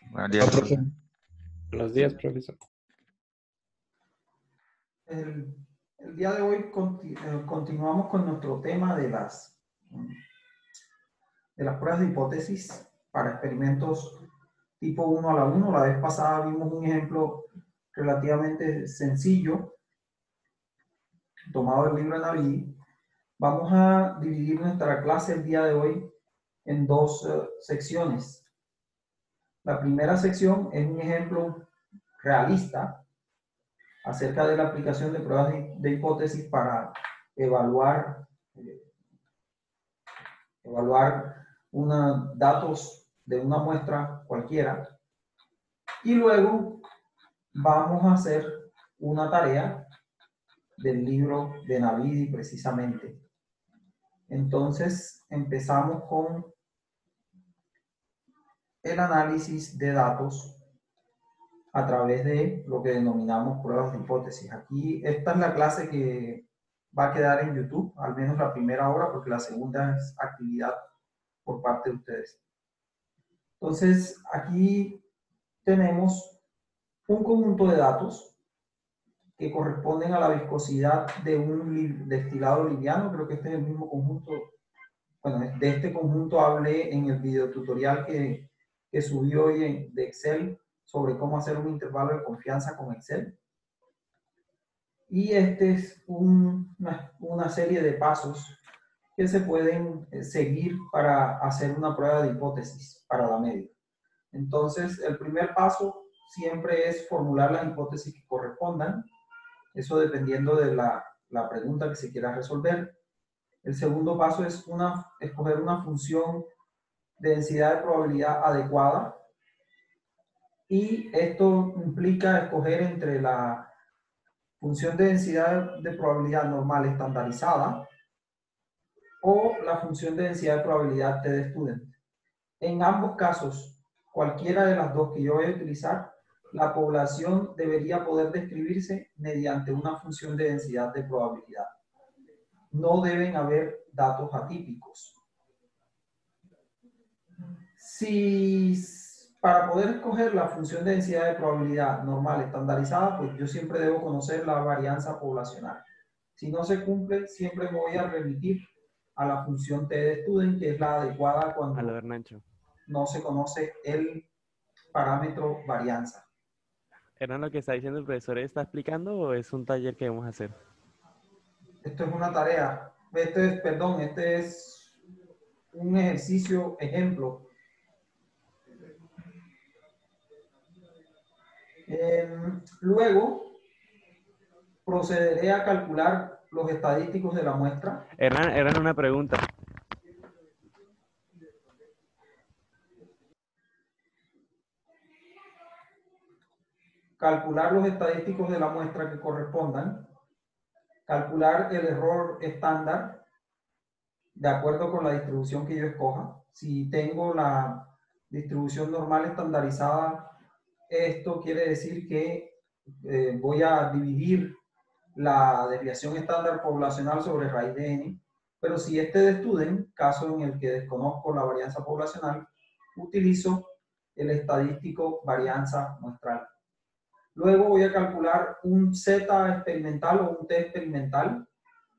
Buenos días, profe. Buenos días, profesor. El día de hoy continuamos con nuestro tema de las pruebas de hipótesis para experimentos tipo 1 a la 1. La vez pasada vimos un ejemplo relativamente sencillo tomado del libro de Navidi. Vamos a dividir nuestra clase el día de hoy en dos secciones. La primera sección es un ejemplo realista acerca de la aplicación de pruebas de hipótesis para evaluar datos de una muestra cualquiera. Y luego vamos a hacer una tarea del libro de Navidi precisamente. Entonces empezamos con el análisis de datos a través de lo que denominamos pruebas de hipótesis. Aquí, esta es la clase que va a quedar en YouTube, al menos la primera hora, porque la segunda es actividad por parte de ustedes. Entonces, aquí tenemos un conjunto de datos que corresponden a la viscosidad de un destilado liviano. Creo que este es el mismo conjunto. Bueno, de este conjunto hablé en el video tutorial que subí hoy de Excel sobre cómo hacer un intervalo de confianza con Excel. Y este es una serie de pasos que se pueden seguir para hacer una prueba de hipótesis para la media. Entonces, el primer paso siempre es formular las hipótesis que correspondan, eso dependiendo de la pregunta que se quiera resolver. El segundo paso es escoger una función de densidad de probabilidad adecuada, y esto implica escoger entre la función de densidad de probabilidad normal estandarizada o la función de densidad de probabilidad t-de-student. En ambos casos, cualquiera de las dos que yo voy a utilizar, la población debería poder describirse mediante una función de densidad de probabilidad. No deben haber datos atípicos. Para poder escoger la función de densidad de probabilidad normal estandarizada, pues yo siempre debo conocer la varianza poblacional. Si no se cumple, siempre me voy a remitir a la función t-de-student, que es la adecuada cuando no se conoce el parámetro varianza. ¿Era lo que está diciendo el profesor? ¿Está explicando o es un taller que vamos a hacer? Esto es una tarea. Este es un ejercicio ejemplo. Luego procederé a calcular los estadísticos de la muestra. Eran una pregunta. Calcular los estadísticos de la muestra que correspondan. Calcular el error estándar de acuerdo con la distribución que yo escoja. Si tengo la distribución normal estandarizada, esto quiere decir que voy a dividir la desviación estándar poblacional sobre raíz de n, pero si este de student, caso en el que desconozco la varianza poblacional, utilizo el estadístico varianza muestral. Luego voy a calcular un z experimental o un t experimental,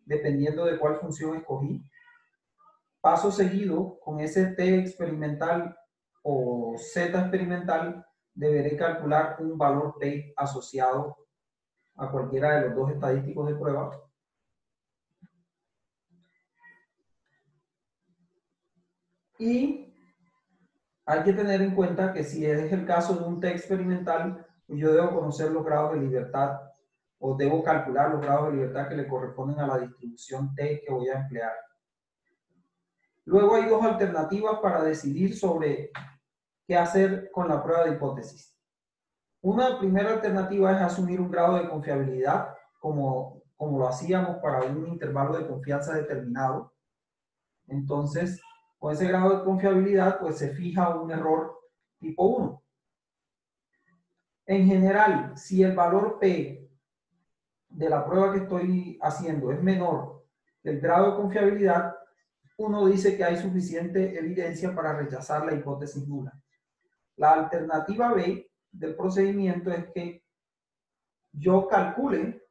dependiendo de cuál función escogí. Paso seguido, con ese t experimental o z experimental, deberé calcular un valor p asociado a cualquiera de los dos estadísticos de prueba. Y hay que tener en cuenta que si es el caso de un t experimental, pues yo debo conocer los grados de libertad, o debo calcular los grados de libertad que le corresponden a la distribución t que voy a emplear. Luego hay dos alternativas para decidir sobre qué hacer con la prueba de hipótesis. Una primera alternativa es asumir un grado de confiabilidad, como lo hacíamos para un intervalo de confianza determinado. Entonces, con ese grado de confiabilidad, pues se fija un error tipo 1. En general, si el valor P de la prueba que estoy haciendo es menor que el grado de confiabilidad, uno dice que hay suficiente evidencia para rechazar la hipótesis nula. La alternativa B del procedimiento es que yo calcule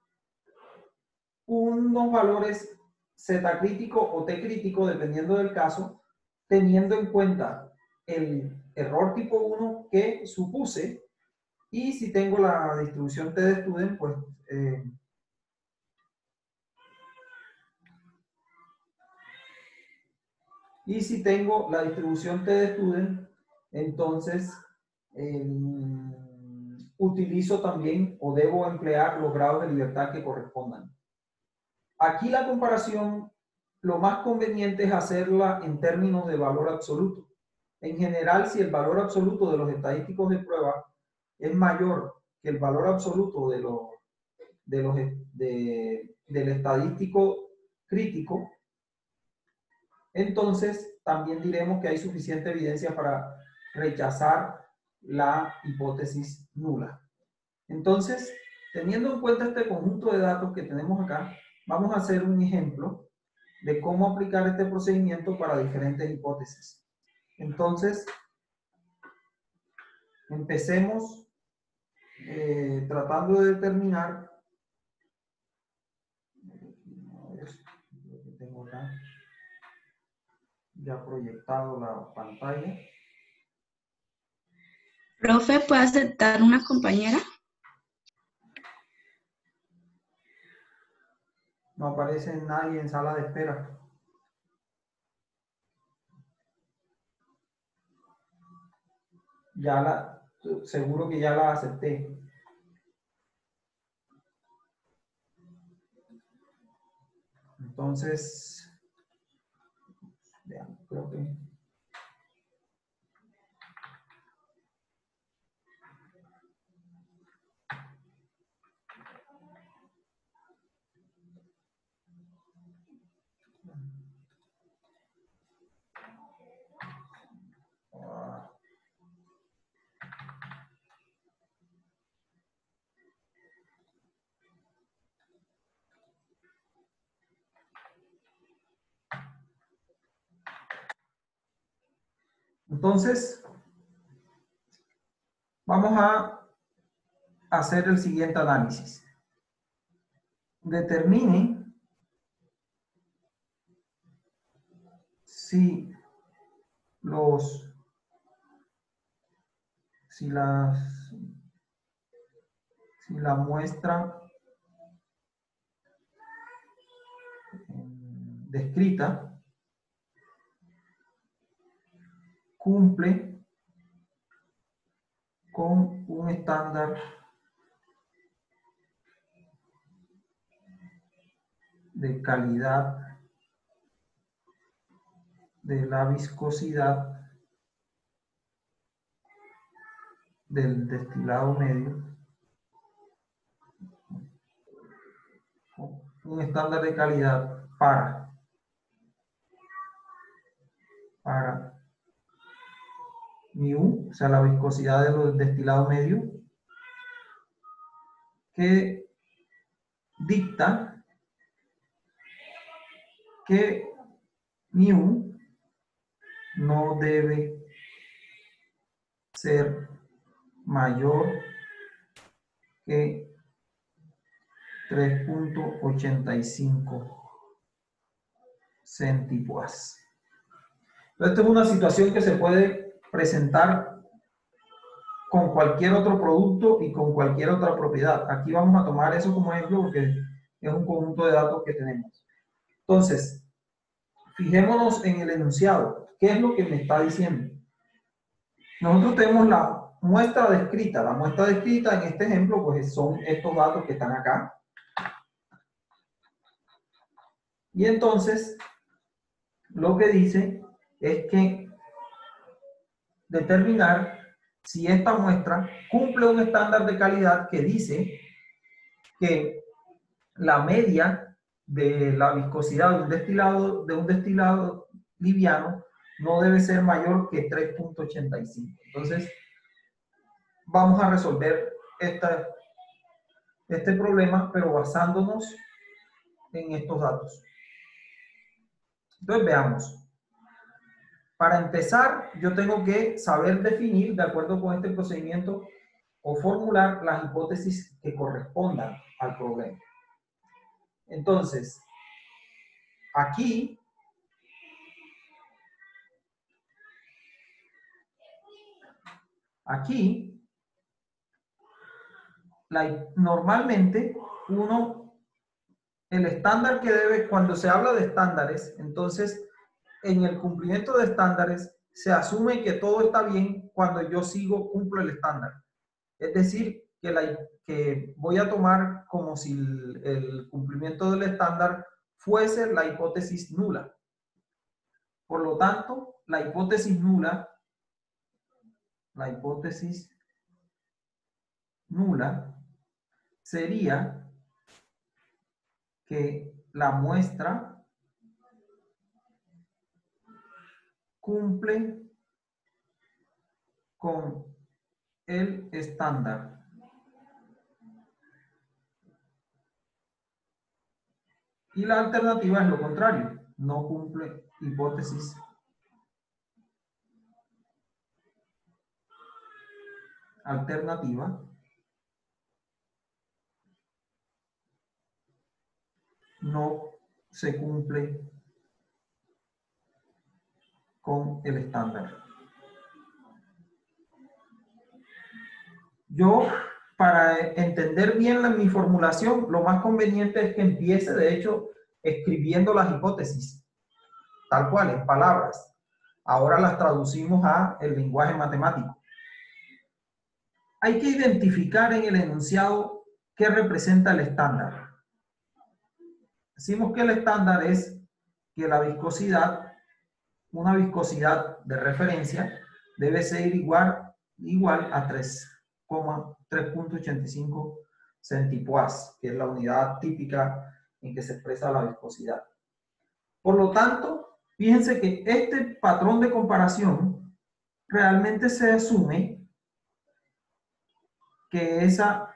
unos valores Z crítico o T crítico, dependiendo del caso, teniendo en cuenta el error tipo 1 que supuse, y si tengo la distribución T de Student, pues y si tengo la distribución T de Student, entonces utilizo también o debo emplear los grados de libertad que correspondan. Aquí la comparación, lo más conveniente es hacerla en términos de valor absoluto. En general, si el valor absoluto de los estadísticos de prueba es mayor que el valor absoluto del estadístico crítico, entonces también diremos que hay suficiente evidencia para rechazar la hipótesis nula. Entonces, teniendo en cuenta este conjunto de datos que tenemos acá, vamos a hacer un ejemplo de cómo aplicar este procedimiento para diferentes hipótesis. Entonces, empecemos tratando de determinar, a ver, lo que tengo acá, ya proyectado la pantalla. Profe, ¿puede aceptar una compañera? No aparece nadie en sala de espera. Seguro que ya la acepté. Entonces, vean, creo que... Entonces, vamos a hacer el siguiente análisis. Determine si la muestra descrita cumple con un estándar de calidad de la viscosidad del destilado medio, un estándar de calidad para mu, o sea, la viscosidad del destilado medio, que dicta que mu no debe ser mayor que 3.85 centipoas. Esta es una situación que se puede presentar con cualquier otro producto y con cualquier otra propiedad. Aquí vamos a tomar eso como ejemplo porque es un conjunto de datos que tenemos. Entonces, fijémonos en el enunciado. ¿Qué es lo que me está diciendo? Nosotros tenemos la muestra descrita. La muestra descrita en este ejemplo pues son estos datos que están acá. Y entonces, lo que dice es que determinar si esta muestra cumple un estándar de calidad que dice que la media de la viscosidad de un destilado liviano no debe ser mayor que 3.85. Entonces, vamos a resolver este problema, pero basándonos en estos datos. Entonces veamos. Para empezar, yo tengo que saber definir, de acuerdo con este procedimiento, o formular las hipótesis que correspondan al problema. Entonces, aquí normalmente el estándar que debe, cuando se habla de estándares, entonces en el cumplimiento de estándares se asume que todo está bien cuando yo cumplo el estándar. Es decir, que voy a tomar como si el cumplimiento del estándar fuese la hipótesis nula. Por lo tanto, la hipótesis nula sería que la muestra cumple con el estándar. Y la alternativa es lo contrario, no cumple hipótesis alternativa, no se cumple con el estándar. Yo, para entender bien mi formulación, lo más conveniente es que empiece, de hecho, escribiendo las hipótesis, tal cual, en palabras. Ahora las traducimos al lenguaje matemático. Hay que identificar en el enunciado qué representa el estándar. Decimos que el estándar es que la viscosidad, una viscosidad de referencia, debe ser igual a 3,85 centipoise, que es la unidad típica en que se expresa la viscosidad. Por lo tanto, fíjense que este patrón de comparación realmente se asume que esa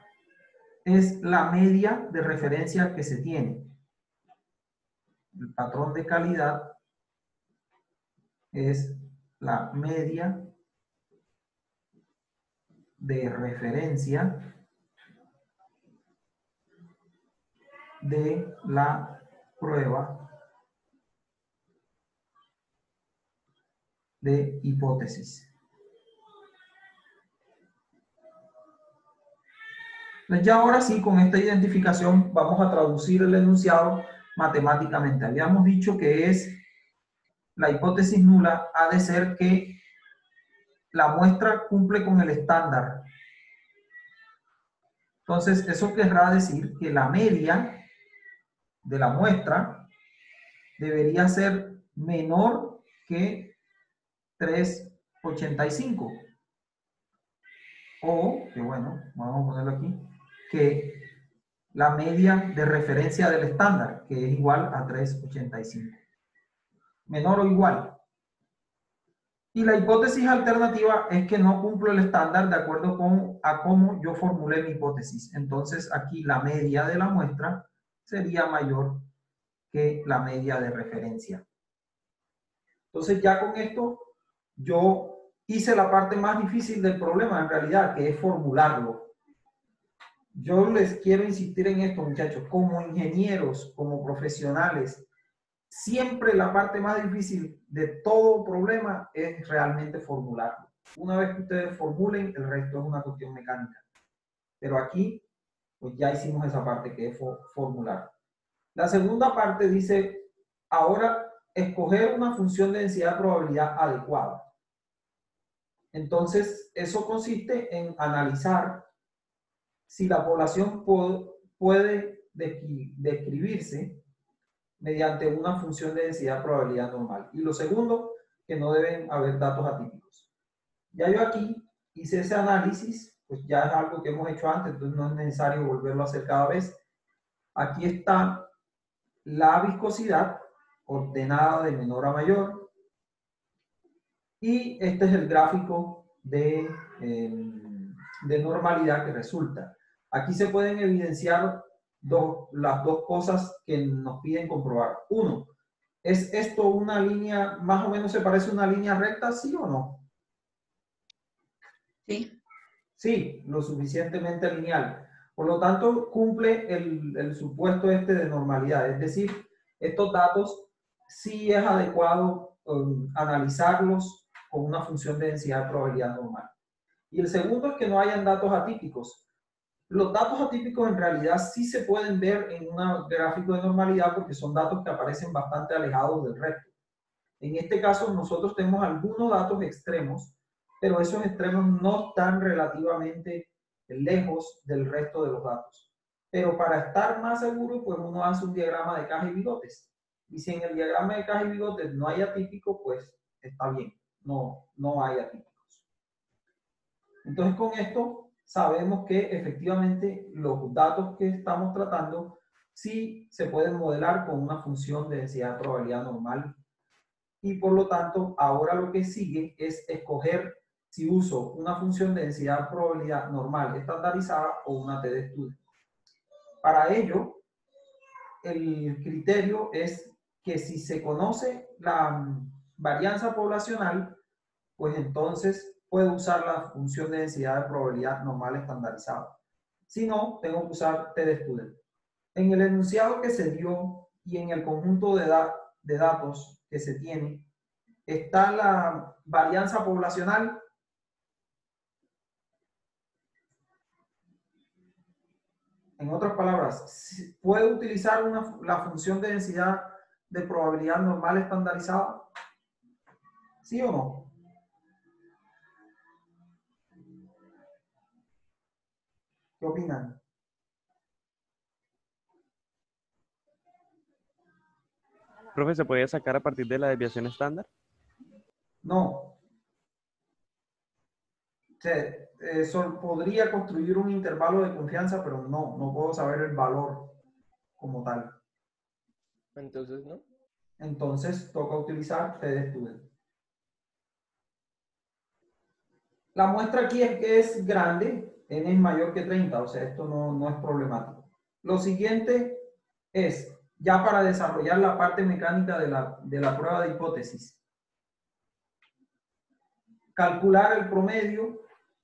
es la media de referencia que se tiene. El patrón de calidad es la media de referencia de la prueba de hipótesis. Entonces ya ahora sí, con esta identificación vamos a traducir el enunciado matemáticamente. Habíamos dicho que es la hipótesis nula ha de ser que la muestra cumple con el estándar. Entonces, eso querrá decir que la media de la muestra debería ser menor que 3,85. O, que bueno, vamos a ponerlo aquí, que la media de referencia del estándar, que es igual a 3,85. Menor o igual. Y la hipótesis alternativa es que no cumplo el estándar de acuerdo a cómo yo formulé mi hipótesis. Entonces aquí la media de la muestra sería mayor que la media de referencia. Entonces ya con esto yo hice la parte más difícil del problema en realidad, que es formularlo. Yo les quiero insistir en esto, muchachos, como ingenieros, como profesionales, siempre la parte más difícil de todo problema es realmente formularlo. Una vez que ustedes formulen, el resto es una cuestión mecánica. Pero aquí, pues ya hicimos esa parte que es formular. La segunda parte dice, ahora, escoger una función de densidad de probabilidad adecuada. Entonces, eso consiste en analizar si la población puede describirse mediante una función de densidad de probabilidad normal. Y lo segundo, que no deben haber datos atípicos. Ya yo aquí hice ese análisis, pues ya es algo que hemos hecho antes, entonces no es necesario volverlo a hacer cada vez. Aquí está la viscosidad ordenada de menor a mayor. Y este es el gráfico de normalidad que resulta. Aquí se pueden evidenciar las dos cosas que nos piden comprobar. Uno, ¿Es esto una línea, más o menos se parece a una línea recta, sí o no? Sí. Sí, lo suficientemente lineal. Por lo tanto, cumple el supuesto este de normalidad. Es decir, estos datos sí es adecuado analizarlos con una función de densidad de probabilidad normal. Y el segundo es que no hayan datos atípicos. Los datos atípicos en realidad sí se pueden ver en un gráfico de normalidad porque son datos que aparecen bastante alejados del resto. En este caso, nosotros tenemos algunos datos extremos, pero esos extremos no están relativamente lejos del resto de los datos. Pero para estar más seguro, pues uno hace un diagrama de caja y bigotes. Y si en el diagrama de caja y bigotes no hay atípico, pues está bien, no hay atípicos. Entonces con esto sabemos que efectivamente los datos que estamos tratando sí se pueden modelar con una función de densidad de probabilidad normal. Y por lo tanto, ahora lo que sigue es escoger si uso una función de densidad de probabilidad normal estandarizada o una t-de-Student. Para ello, el criterio es que si se conoce la varianza poblacional, pues entonces puedo usar la función de densidad de probabilidad normal estandarizada. Si no, tengo que usar t-de-Student. En el enunciado que se dio y en el conjunto de datos que se tiene, está la varianza poblacional. En otras palabras, ¿puedo utilizar la función de densidad de probabilidad normal estandarizada? ¿Sí o no? ¿Qué opinan? Profe, ¿se podía sacar a partir de la desviación estándar? No. Podría construir un intervalo de confianza, pero no puedo saber el valor como tal. Entonces, ¿no? Entonces toca utilizar t-de-Student. La muestra aquí es que es grande, n es mayor que 30, o sea, esto no es problemático. Lo siguiente es, ya para desarrollar la parte mecánica de la prueba de hipótesis, calcular el promedio,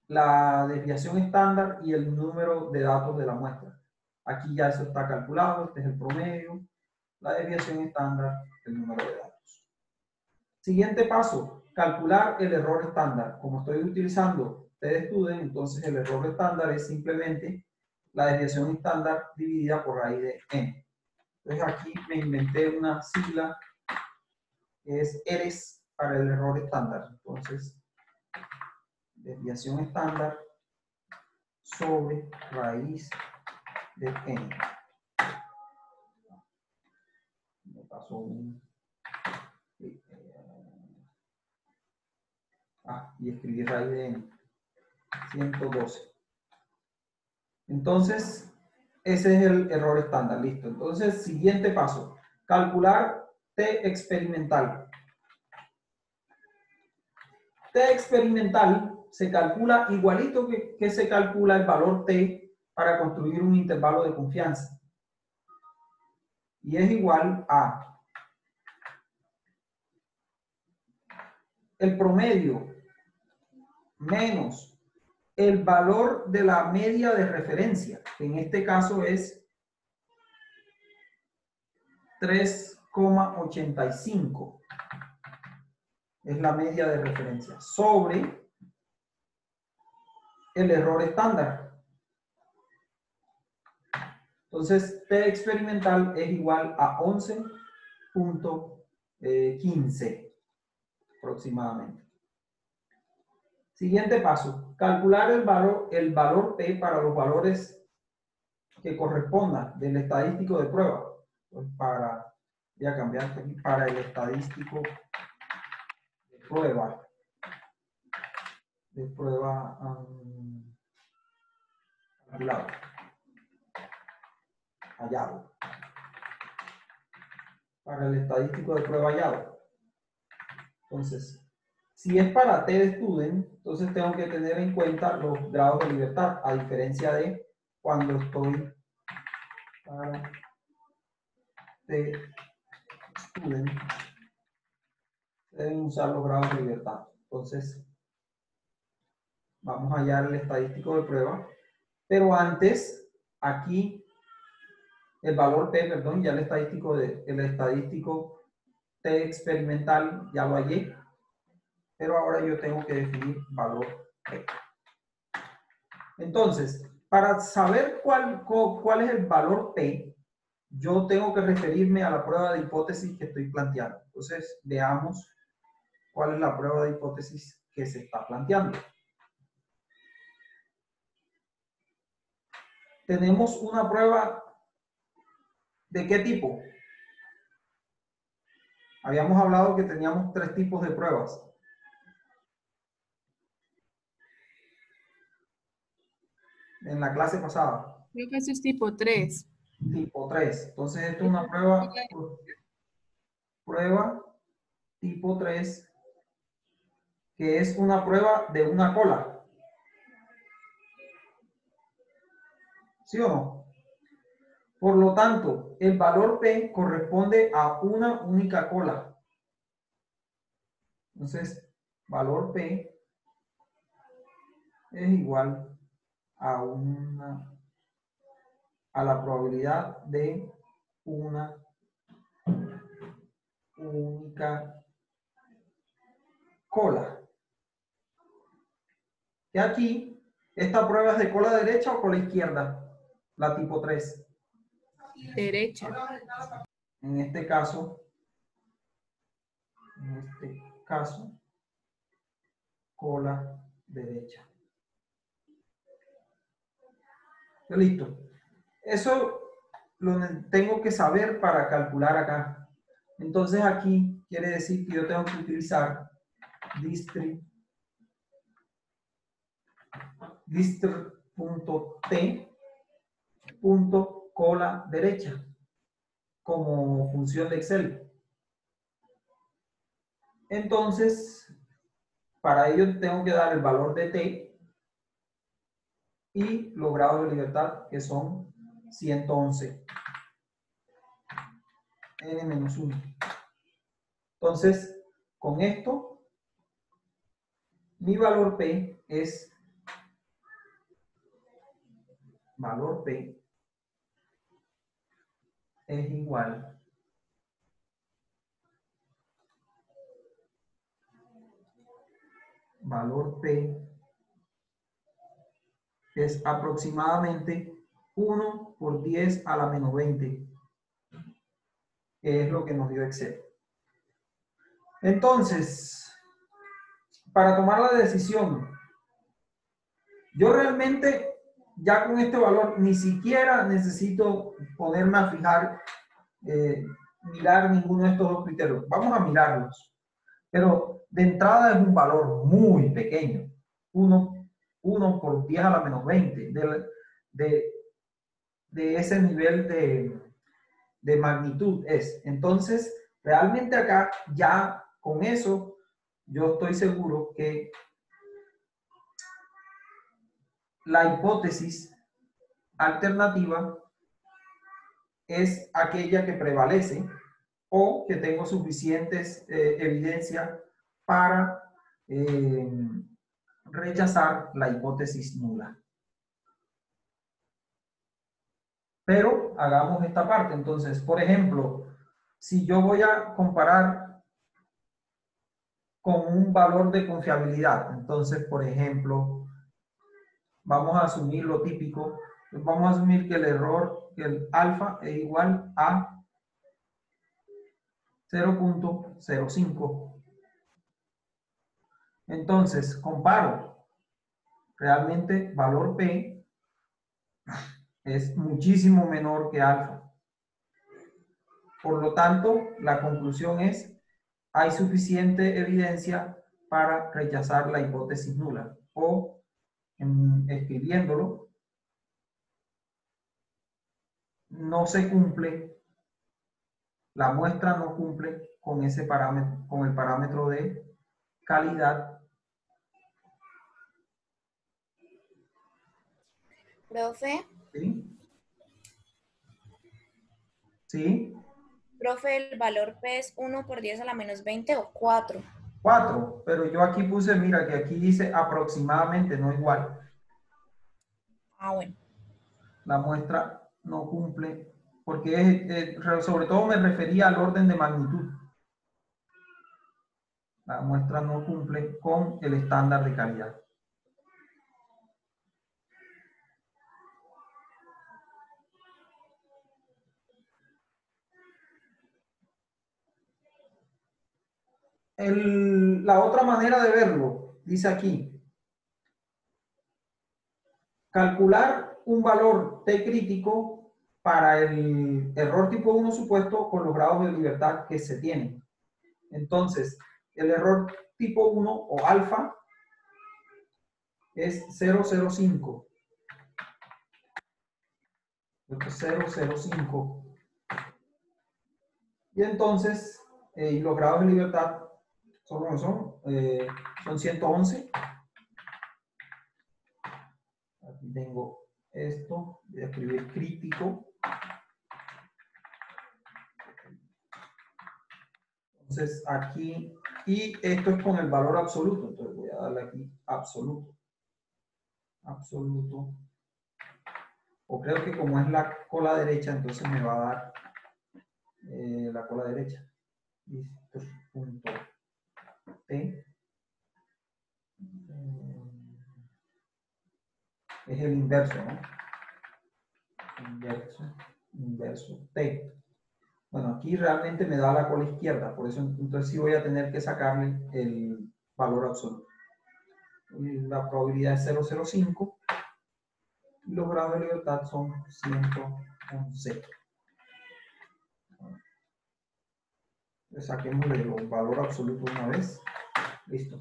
la desviación estándar y el número de datos de la muestra. Aquí ya eso está calculado, este es el promedio, la desviación estándar, el número de datos. Siguiente paso, calcular el error estándar. Como estoy utilizando t-de-Student, entonces el error estándar es simplemente la desviación estándar dividida por raíz de n. Entonces aquí me inventé una sigla que es ERES para el error estándar. Entonces, desviación estándar sobre raíz de n. Me pasó un... y escribí raíz de n. 112. Entonces, ese es el error estándar. Listo. Entonces, siguiente paso. Calcular t experimental. T experimental se calcula igualito que se calcula el valor t para construir un intervalo de confianza. Y es igual a el promedio menos el valor de la media de referencia, que en este caso es 3,85. Es la media de referencia, sobre el error estándar. Entonces, T experimental es igual a 11.15 aproximadamente. Siguiente paso, calcular el valor P para los valores que correspondan del estadístico de prueba. Pues voy a cambiar aquí para el estadístico de prueba. Calculado. Hallado. Para el estadístico de prueba hallado. Entonces, si es para t-de-Student, entonces tengo que tener en cuenta los grados de libertad, a diferencia de cuando estoy para t-Student. student, deben usar los grados de libertad. Entonces, vamos a hallar el estadístico de prueba. Pero antes, aquí, el valor P, perdón, ya el estadístico T experimental ya lo hallé. Pero ahora yo tengo que definir valor P. Entonces, para saber cuál es el valor P, yo tengo que referirme a la prueba de hipótesis que estoy planteando. Entonces, veamos cuál es la prueba de hipótesis que se está planteando. Tenemos una prueba ¿de qué tipo? Habíamos hablado que teníamos 3 tipos de pruebas. En la clase pasada. Creo que eso es tipo 3. Tipo 3. Entonces, esto es una prueba tipo 3, que es una prueba de una cola. ¿Sí o no? Por lo tanto, el valor P corresponde a una única cola. Entonces, valor P es igual a la probabilidad de una única cola. Y aquí, ¿esta prueba es de cola derecha o cola izquierda? La tipo 3. Derecha. En este caso, cola derecha. Listo. Eso lo tengo que saber para calcular acá. Entonces aquí quiere decir que yo tengo que utilizar distr.t.cola derecha como función de Excel. Entonces, para ello tengo que dar el valor de t y los grados de libertad, que son 111. n-1. Entonces, con esto, mi valor P es igual valor P es aproximadamente 1 por 10 a la menos 20, que es lo que nos dio Excel. Entonces, para tomar la decisión, yo realmente ya con este valor ni siquiera necesito ponerme a fijar, mirar ninguno de estos dos criterios. Vamos a mirarlos. Pero de entrada es un valor muy pequeño. 1 por 10 a la menos 20. De ese nivel de magnitud es. Entonces, realmente acá ya con eso yo estoy seguro que la hipótesis alternativa es aquella que prevalece o que tengo suficientes evidencias para rechazar la hipótesis nula. Pero hagamos esta parte. Entonces, por ejemplo, si yo voy a comparar con un valor de confiabilidad, entonces, por ejemplo, vamos a asumir lo típico. Vamos a asumir que el alfa es igual a 0.05. Entonces, comparo. Realmente, valor P es muchísimo menor que alfa. Por lo tanto, la conclusión es: hay suficiente evidencia para rechazar la hipótesis nula. O, escribiéndolo, no se cumple, la muestra no cumple con ese parámetro, con el parámetro de calidad. Profe, ¿Sí? ¿Sí? Profe, ¿el valor P es 1 por 10 a la menos 20 o 4? 4, pero yo aquí puse, mira, que aquí dice aproximadamente, no igual. Ah, bueno. La muestra no cumple, porque sobre todo me refería al orden de magnitud. La muestra no cumple con el estándar de calidad. La otra manera de verlo, dice aquí, calcular un valor T crítico para el error tipo 1 supuesto con los grados de libertad que se tienen. Entonces, el error tipo 1 o alfa es 0,05. 0,05. Y entonces, y los grados de libertad son 111. Aquí tengo esto, voy a escribir crítico. Entonces aquí, y esto es con el valor absoluto, entonces voy a darle aquí absoluto. Absoluto. O creo que como es la cola derecha, entonces me va a dar la cola derecha. Listo, punto T. Es el inverso, ¿no? Inverso T. Bueno, aquí realmente me da la cola izquierda, por eso entonces sí voy a tener que sacarle el valor absoluto. La probabilidad es 0,05 y los grados de libertad son 111. Saquémosle el valor absoluto una vez. Listo.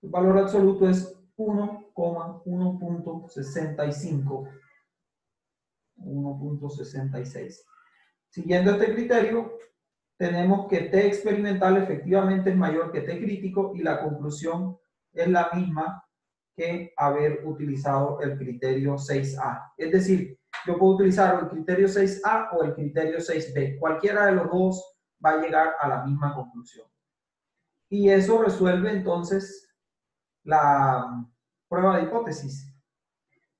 El valor absoluto es 1,1.65. 1.66. Siguiendo este criterio, tenemos que T experimental efectivamente es mayor que T crítico y la conclusión es la misma que haber utilizado el criterio 6A. Es decir, yo puedo utilizar el criterio 6A o el criterio 6B. Cualquiera de los dos va a llegar a la misma conclusión. Y eso resuelve entonces la prueba de hipótesis.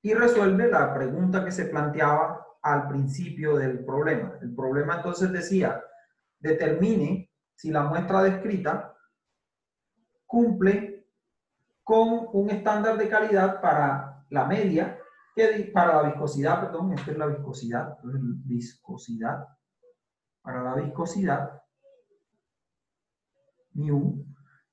Y resuelve la pregunta que se planteaba al principio del problema. El problema entonces decía, determine si la muestra descrita cumple con un estándar de calidad para la media, para la viscosidad, perdón, esta es la viscosidad, para la viscosidad, mu,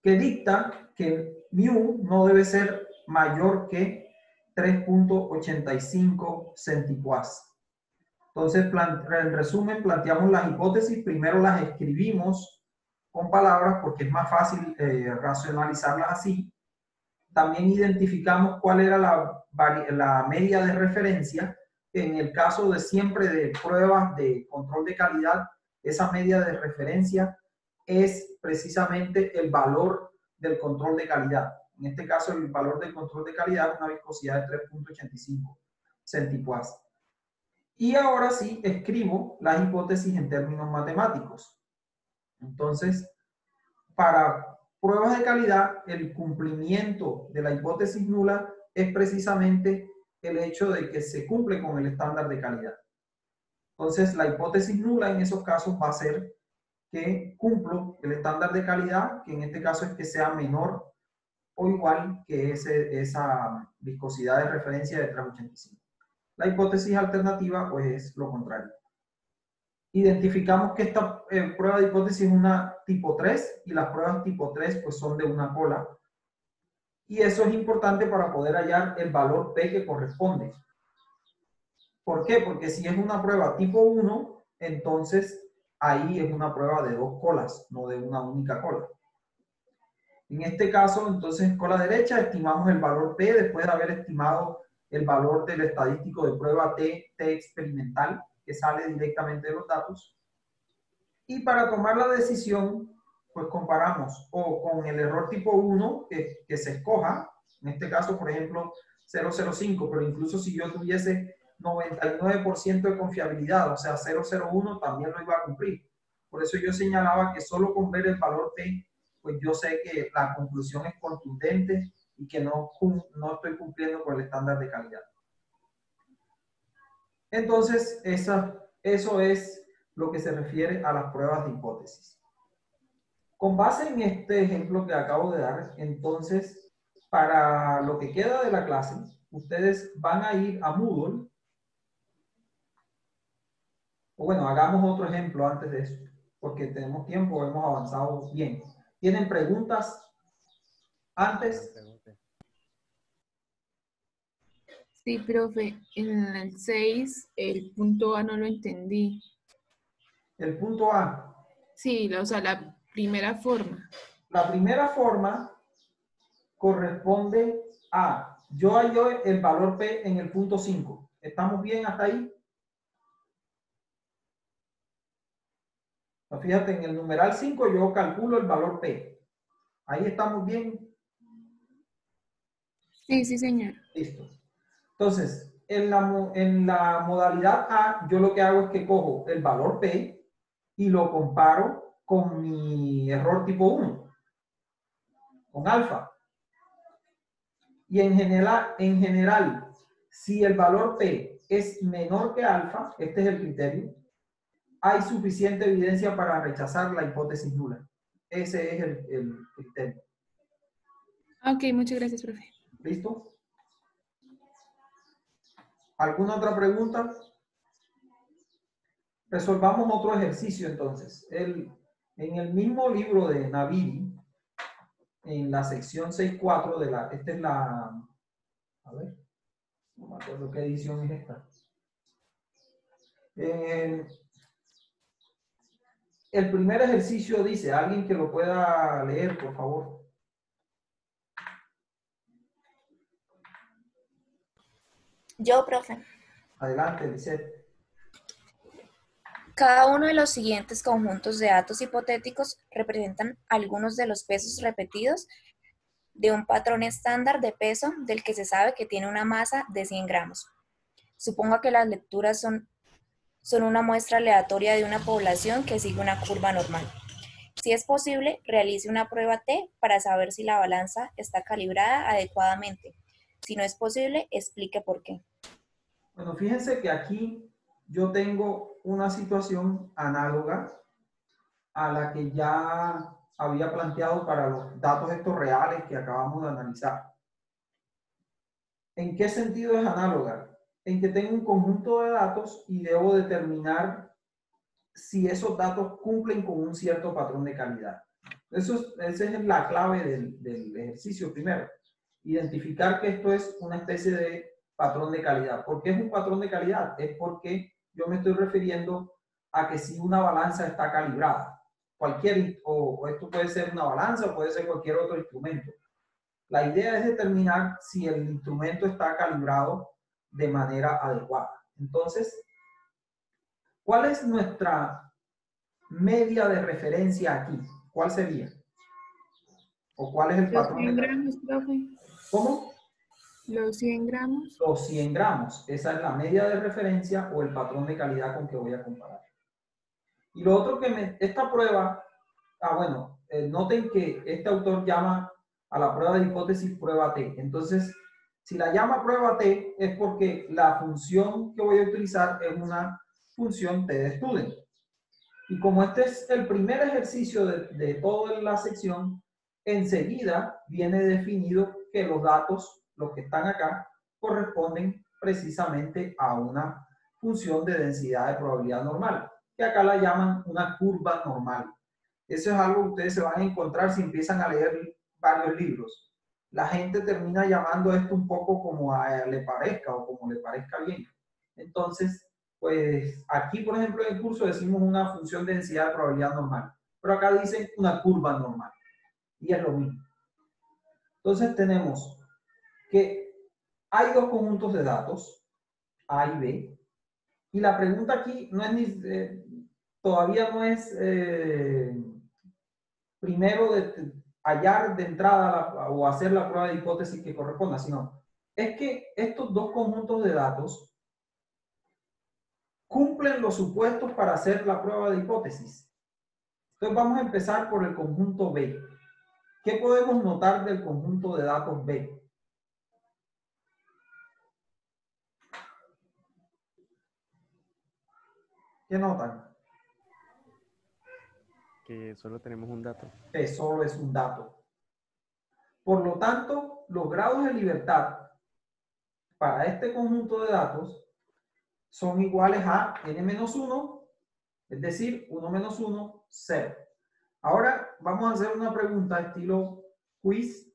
que dicta que mu no debe ser mayor que 3.85 centipoise. Entonces, en resumen, planteamos las hipótesis, primero las escribimos con palabras porque es más fácil racionalizarlas así. También identificamos cuál era la media de referencia, que en el caso de siempre de pruebas de control de calidad, esa media de referencia es precisamente el valor del control de calidad. En este caso, el valor del control de calidad es una viscosidad de 3.85 centipoise. Y ahora sí, escribo las hipótesis en términos matemáticos. Entonces, para pruebas de calidad, el cumplimiento de la hipótesis nula es precisamente el hecho de que se cumple con el estándar de calidad. Entonces, la hipótesis nula en esos casos va a ser que cumplo el estándar de calidad, que en este caso es que sea menor o igual que esa viscosidad de referencia de 3.85. La hipótesis alternativa pues es lo contrario. Identificamos que esta prueba de hipótesis es una tipo 3 y las pruebas tipo 3 pues son de una cola. Y eso es importante para poder hallar el valor P que corresponde. ¿Por qué? Porque si es una prueba tipo 1, entonces ahí es una prueba de dos colas, no de una única cola. En este caso, entonces, con la derecha estimamos el valor P después de haber estimado el valor del estadístico de prueba T experimental, que sale directamente de los datos. Y para tomar la decisión, pues comparamos o con el error tipo 1 que se escoja, en este caso, por ejemplo, 0,05, pero incluso si yo tuviese 99% de confiabilidad, o sea, 0,01 también lo iba a cumplir. Por eso yo señalaba que solo con ver el valor P, pues yo sé que la conclusión es contundente y que no estoy cumpliendo con el estándar de calidad. Entonces, eso es lo que se refiere a las pruebas de hipótesis. Con base en este ejemplo que acabo de dar, entonces, para lo que queda de la clase, ustedes van a ir a Moodle. O bueno, hagamos otro ejemplo antes de eso, porque tenemos tiempo, hemos avanzado bien. ¿Tienen preguntas antes? Sí, profe, en el 6 el punto A no lo entendí. El punto A. Sí, o sea, la primera forma. La primera forma corresponde a, yo hallo el valor P en el punto 5. ¿Estamos bien hasta ahí? Fíjate, en el numeral 5 yo calculo el valor P. Ahí estamos bien. Sí, sí, señor. Listo. Entonces, en la modalidad A, yo lo que hago es que cojo el valor P y lo comparo con mi error tipo 1, con alfa. Y en general, si el valor P es menor que alfa, este es el criterio, hay suficiente evidencia para rechazar la hipótesis nula. Ese es el criterio. Ok, muchas gracias, profe. ¿Listo? ¿Alguna otra pregunta? Resolvamos otro ejercicio entonces. En el mismo libro de Naviri, en la sección 6.4 de la, esta es la, a ver, no me acuerdo qué edición es esta. El primer ejercicio dice, alguien que lo pueda leer, por favor. Yo, profe. Adelante, Lisette. Cada uno de los siguientes conjuntos de datos hipotéticos representan algunos de los pesos repetidos de un patrón estándar de peso del que se sabe que tiene una masa de 100 gramos. Suponga que las lecturas son una muestra aleatoria de una población que sigue una curva normal. Si es posible, realice una prueba T para saber si la balanza está calibrada adecuadamente. Si no es posible, explique por qué. Bueno, fíjense que aquí yo tengo una situación análoga a la que ya había planteado para los datos estos reales que acabamos de analizar. ¿En qué sentido es análoga? En que tengo un conjunto de datos y debo determinar si esos datos cumplen con un cierto patrón de calidad. Esa es la clave del ejercicio primero. Identificar que esto es una especie de patrón de calidad. ¿Por qué es un patrón de calidad? Es porque yo me estoy refiriendo a que si una balanza está calibrada, o esto puede ser una balanza o puede ser cualquier otro instrumento. La idea es determinar si el instrumento está calibrado de manera adecuada. Entonces, ¿cuál es nuestra media de referencia aquí? ¿Cuál sería? ¿O cuál es el Los patrón 100 de calidad? gramos, profe. ¿Cómo? Los 100 gramos. Los 100 gramos. Esa es la media de referencia o el patrón de calidad con que voy a comparar. Y lo otro que esta prueba, noten que este autor llama a la prueba de hipótesis prueba T. Entonces, si la llama prueba T es porque la función que voy a utilizar es una función T de student. Y como este es el primer ejercicio de toda la sección, enseguida viene definido que los datos, los que están acá, corresponden precisamente a una función de densidad de probabilidad normal, que acá la llaman una curva normal. Eso es algo que ustedes se van a encontrar si empiezan a leer varios libros. La gente termina llamando esto un poco como le parezca o como le parezca bien. Entonces, pues aquí, por ejemplo, en el curso decimos una función de densidad de probabilidad normal, pero acá dicen una curva normal, y es lo mismo. Entonces tenemos que hay dos conjuntos de datos, A y B, y la pregunta aquí no es todavía no es primero hallar de entrada o hacer la prueba de hipótesis que corresponda, sino es que estos dos conjuntos de datos cumplen los supuestos para hacer la prueba de hipótesis. Entonces vamos a empezar por el conjunto B. ¿Qué podemos notar del conjunto de datos B? ¿Qué notan? Que solo tenemos un dato. Que solo es un dato. Por lo tanto, los grados de libertad para este conjunto de datos son iguales a n-1, es decir, 1 menos 1, 0. Ahora vamos a hacer una pregunta estilo quiz,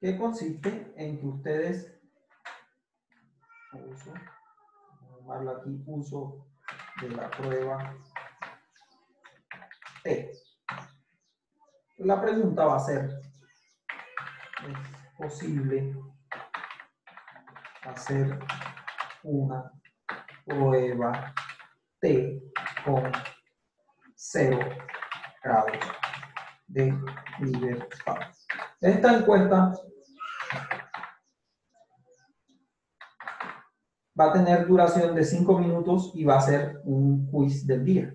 que consiste en que ustedes, vamos a llamarlo aquí, uso de la prueba T. La pregunta va a ser, ¿es posible hacer una prueba T con 0 grados de libertad? Esta encuesta va a tener duración de 5 minutos y va a ser un quiz del día.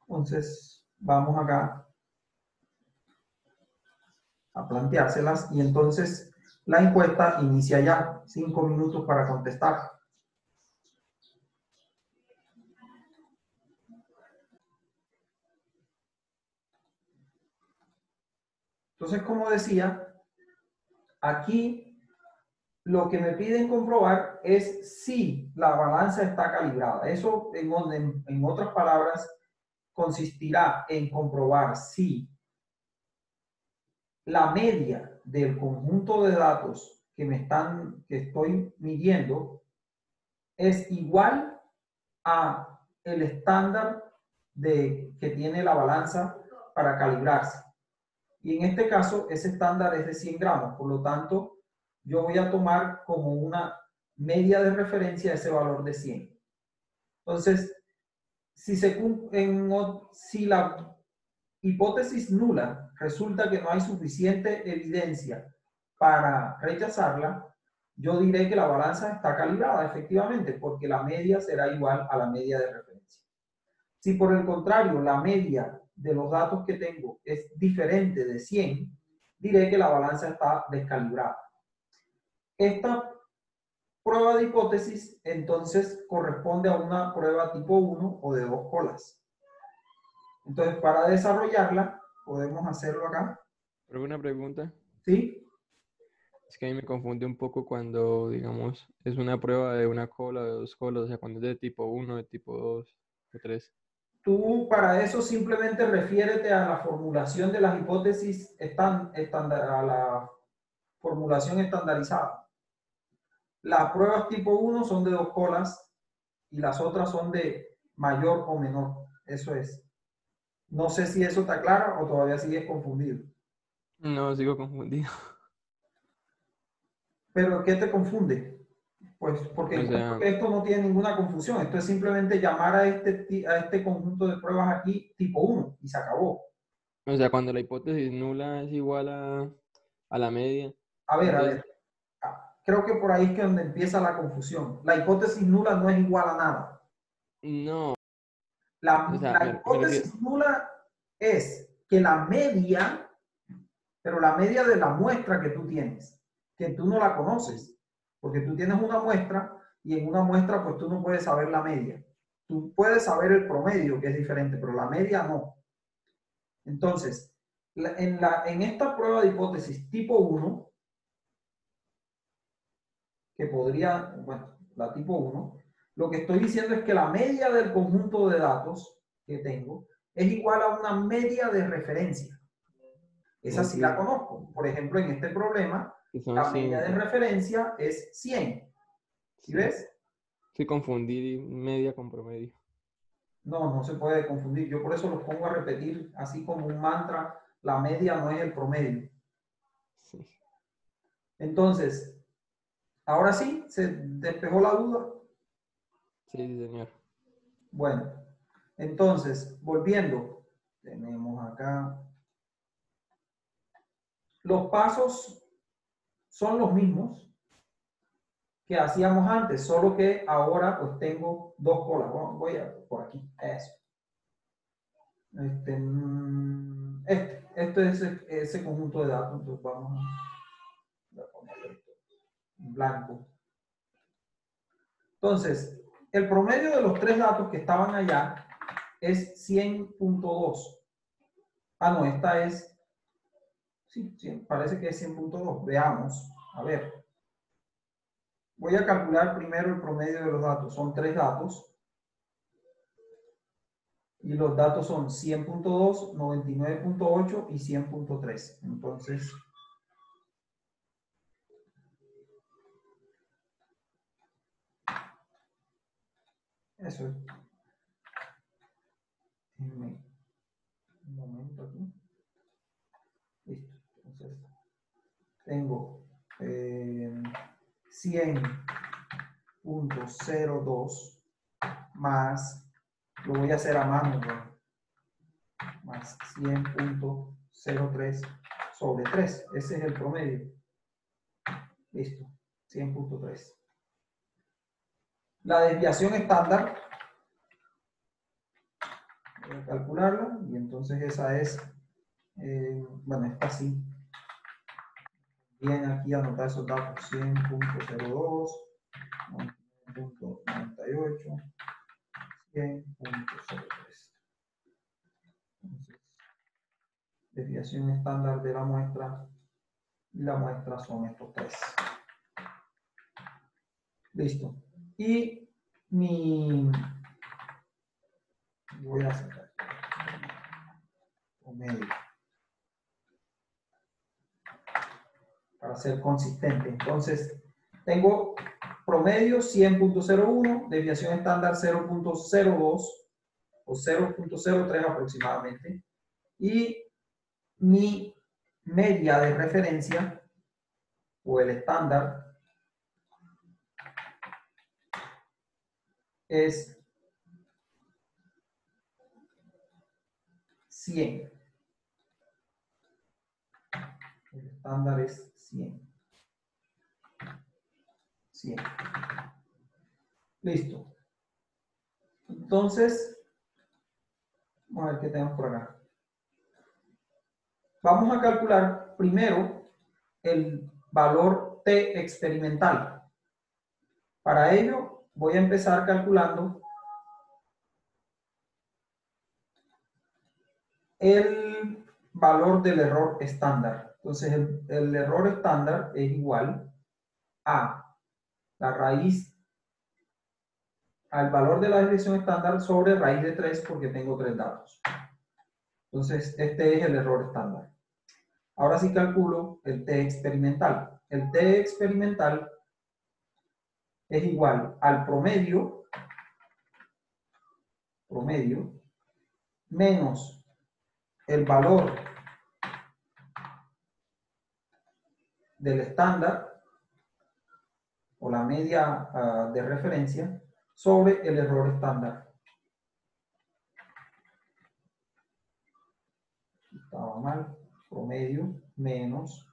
Entonces, vamos acá a planteárselas y entonces la encuesta inicia ya. 5 minutos para contestar. Entonces, como decía, aquí lo que me piden comprobar es si la balanza está calibrada. Eso, en otras palabras, consistirá en comprobar si la media del conjunto de datos que estoy midiendo es igual a el estándar que tiene la balanza para calibrarse. Y en este caso, ese estándar es de 100 gramos. Por lo tanto, yo voy a tomar como una media de referencia ese valor de 100. Entonces, si la hipótesis nula resulta que no hay suficiente evidencia para rechazarla, yo diré que la balanza está calibrada, efectivamente, porque la media será igual a la media de referencia. Si por el contrario la media de los datos que tengo es diferente de 100, diré que la balanza está descalibrada. Esta prueba de hipótesis entonces corresponde a una prueba tipo 1 o de 2 colas. Entonces, para desarrollarla, podemos hacerlo acá. Pero una pregunta. ¿Sí? Es que a mí me confunde un poco cuando, digamos, es una prueba de una cola, de 2 colas, o sea, cuando es de tipo 1, de tipo 2, de 3. Tú para eso simplemente refiérete a la formulación de las hipótesis a la formulación estandarizada. Las pruebas tipo 1 son de 2 colas y las otras son de mayor o menor. Eso es. No sé si eso está claro o todavía sigues confundido. No, sigo confundido. ¿Pero qué te confunde? Pues porque O sea, esto no tiene ninguna confusión. Esto es simplemente llamar a este conjunto de pruebas aquí tipo 1 y se acabó. cuando la hipótesis nula es igual a la media. A Entonces, ver. Creo que por ahí es que donde empieza la confusión. La hipótesis nula no es igual a nada. no. La O sea, me hipótesis refiero. nula es que la media, pero la media de la muestra que tú tienes, que tú no la conoces, porque tú tienes una muestra y en una muestra pues tú no puedes saber la media. Tú puedes saber el promedio, que es diferente, pero la media no. Entonces, en esta prueba de hipótesis tipo 1, que podría, bueno, la tipo 1, lo que estoy diciendo es que la media del conjunto de datos que tengo es igual a una media de referencia. Esa sí la conozco. Por ejemplo, en este problema, la media de referencia es 100. ¿Sí ves? Sí, confundí media con promedio. No se puede confundir. Yo por eso los pongo a repetir así como un mantra. La media no es el promedio. Sí. Entonces, ahora sí, ¿se despejó la duda? Sí, señor. Bueno, entonces, volviendo, tenemos acá. Los pasos son los mismos. que hacíamos antes, solo que ahora pues tengo dos colas. Voy a por aquí, eso. Este es ese conjunto de datos, entonces vamos a ponerlo en blanco. Entonces, el promedio de los tres datos que estaban allá es 100.2. Ah, no, esta es, sí, parece que es 100.2. Veamos, a ver. Voy a calcular primero el promedio de los datos. Son tres datos. Y los datos son 100.2, 99.8 y 100.3. Entonces, eso es. Un momento aquí. Listo. Entonces, tengo 100.02 más, lo voy a hacer a mano, ¿no? Más 100.03 sobre 3. Ese es el promedio. Listo. 100.3. La desviación estándar, voy a calcularla, y entonces esa es, bueno, esta sí. Viene aquí a anotar esos datos, 100.02, 99.98, 100.03. Entonces, desviación estándar de la muestra, y la muestra son estos tres. Listo. Y voy a sacar promedio para ser consistente. Entonces, tengo promedio 100.01, desviación estándar 0.02 o 0.03 aproximadamente, y mi media de referencia o el estándar es 100. El estándar es 100. 100. Listo. Entonces, vamos a ver qué tenemos por acá. Vamos a calcular primero el valor T experimental. Para ello, voy a empezar calculando el valor del error estándar. Entonces, el error estándar es igual a la raíz, al valor de la desviación estándar sobre raíz de 3 porque tengo 3 datos. Entonces, este es el error estándar. Ahora sí calculo el T experimental. El T experimental es igual al promedio menos el valor del estándar o la media de referencia sobre el error estándar. Estaba mal. Promedio menos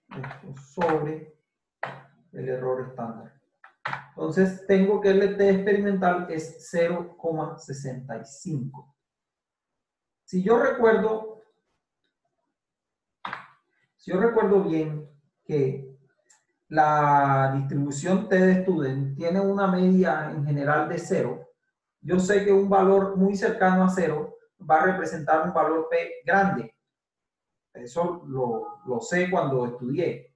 esto sobre el error estándar. Entonces tengo que el T experimental es 0,65. Si yo recuerdo bien que la distribución T de Student tiene una media en general de 0, yo sé que un valor muy cercano a 0 va a representar un valor P grande. Eso lo sé cuando estudié.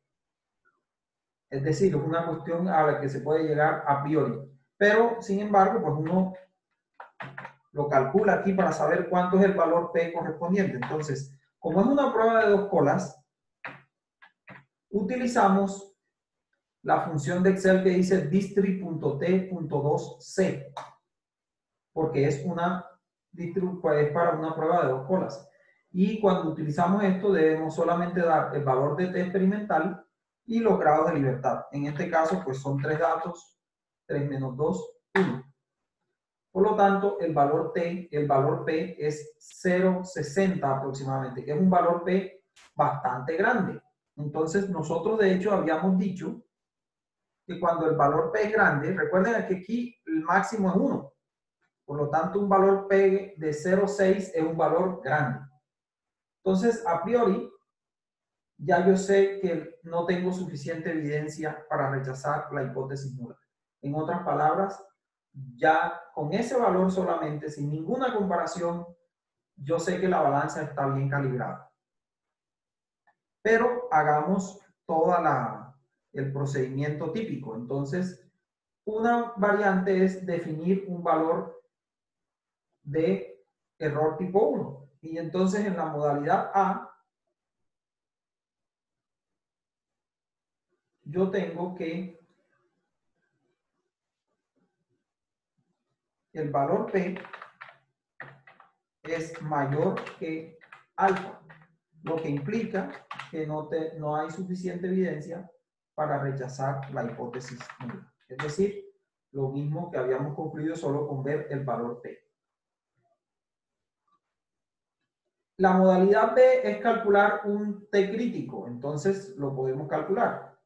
Es decir, es una cuestión a la que se puede llegar a priori. Pero, sin embargo, pues uno lo calcula aquí para saber cuánto es el valor P correspondiente. Entonces, como es una prueba de dos colas, utilizamos la función de Excel que dice distri.t.2c, porque es para una prueba de dos colas. Y cuando utilizamos esto, debemos solamente dar el valor de T experimental y los grados de libertad. En este caso, pues son 3 datos, 3 menos 2, 1. Por lo tanto, el valor P es 0,60 aproximadamente, que es un valor P bastante grande. Entonces, nosotros de hecho habíamos dicho que cuando el valor P es grande, recuerden que aquí el máximo es 1. Por lo tanto, un valor P de 0,6 es un valor grande. Entonces, a priori, ya yo sé que no tengo suficiente evidencia para rechazar la hipótesis nula. En otras palabras, ya con ese valor solamente, sin ninguna comparación, yo sé que la balanza está bien calibrada. Pero hagamos todo el procedimiento típico. Entonces, una variante es definir un valor de error tipo 1. Y entonces en la modalidad A, yo tengo que el valor P es mayor que alfa, lo que implica que no hay suficiente evidencia para rechazar la hipótesis nula. Es decir, lo mismo que habíamos concluido solo con ver el valor P. La modalidad B es calcular un T crítico, entonces lo podemos calcular.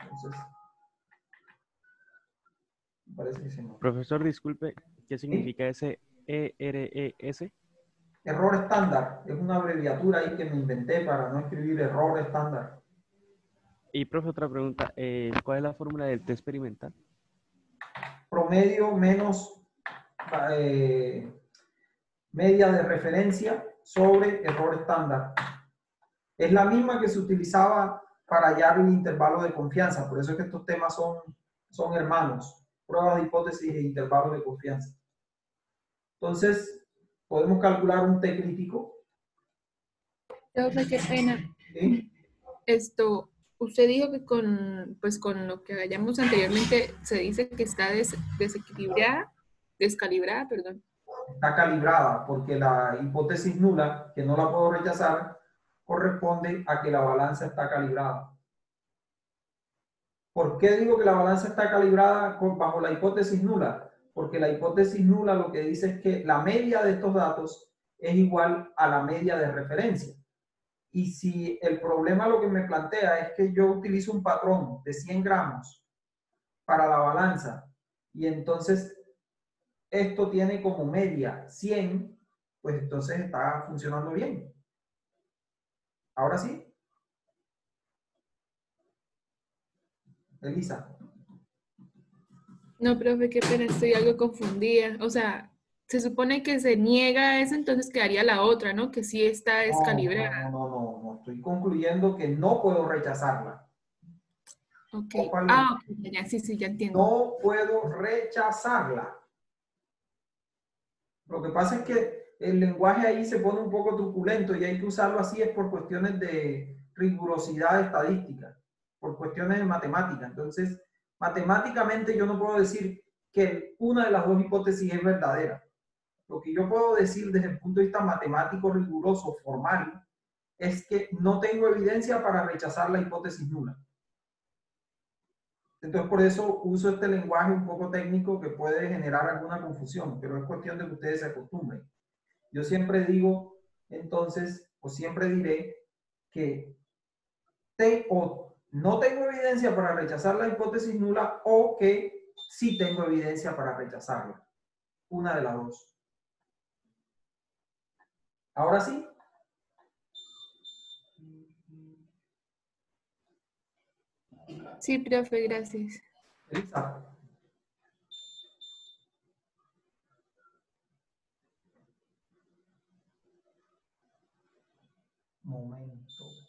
Entonces, parece que se me... Profesor, disculpe, ¿qué significa ese ERES? Error estándar, es una abreviatura ahí que me inventé para no escribir error estándar. Y, profe, otra pregunta, ¿cuál es la fórmula del T experimental? Promedio menos media de referencia sobre error estándar. Es la misma que se utilizaba para hallar el intervalo de confianza, por eso es que estos temas son hermanos, pruebas de hipótesis e intervalos de confianza. Entonces, podemos calcular un T crítico. Profe, qué pena. ¿Sí? Usted dijo que pues con lo que hallamos anteriormente se dice que está descalibrada, perdón. Está calibrada porque la hipótesis nula, que no la puedo rechazar, corresponde a que la balanza está calibrada. ¿Por qué digo que la balanza está calibrada bajo la hipótesis nula? Porque la hipótesis nula lo que dice es que la media de estos datos es igual a la media de referencia. Y si el problema lo que me plantea es que yo utilizo un patrón de 100 gramos para la balanza y entonces esto tiene como media 100, pues entonces está funcionando bien. Ahora sí. Elisa. No, profe, qué pena, estoy algo confundida. O sea, se supone que se niega eso, entonces quedaría la otra, ¿no? Que sí está descalibrada. No. Estoy concluyendo que no puedo rechazarla. Ok. Ojalá. Ok, ya, sí, ya entiendo. No puedo rechazarla. Lo que pasa es que el lenguaje ahí se pone un poco truculento y hay que usarlo así es por cuestiones de rigurosidad estadística, por cuestiones de matemática. Entonces, matemáticamente yo no puedo decir que una de las dos hipótesis es verdadera. Lo que yo puedo decir desde el punto de vista matemático riguroso, formal, es que no tengo evidencia para rechazar la hipótesis nula. Entonces, por eso uso este lenguaje un poco técnico que puede generar alguna confusión, pero es cuestión de que ustedes se acostumbren. Yo siempre digo, entonces, o siempre diré que o no tengo evidencia para rechazar la hipótesis nula o que sí tengo evidencia para rechazarla. Una de las dos. Ahora sí. Sí, profe, gracias. Elisa. Momento.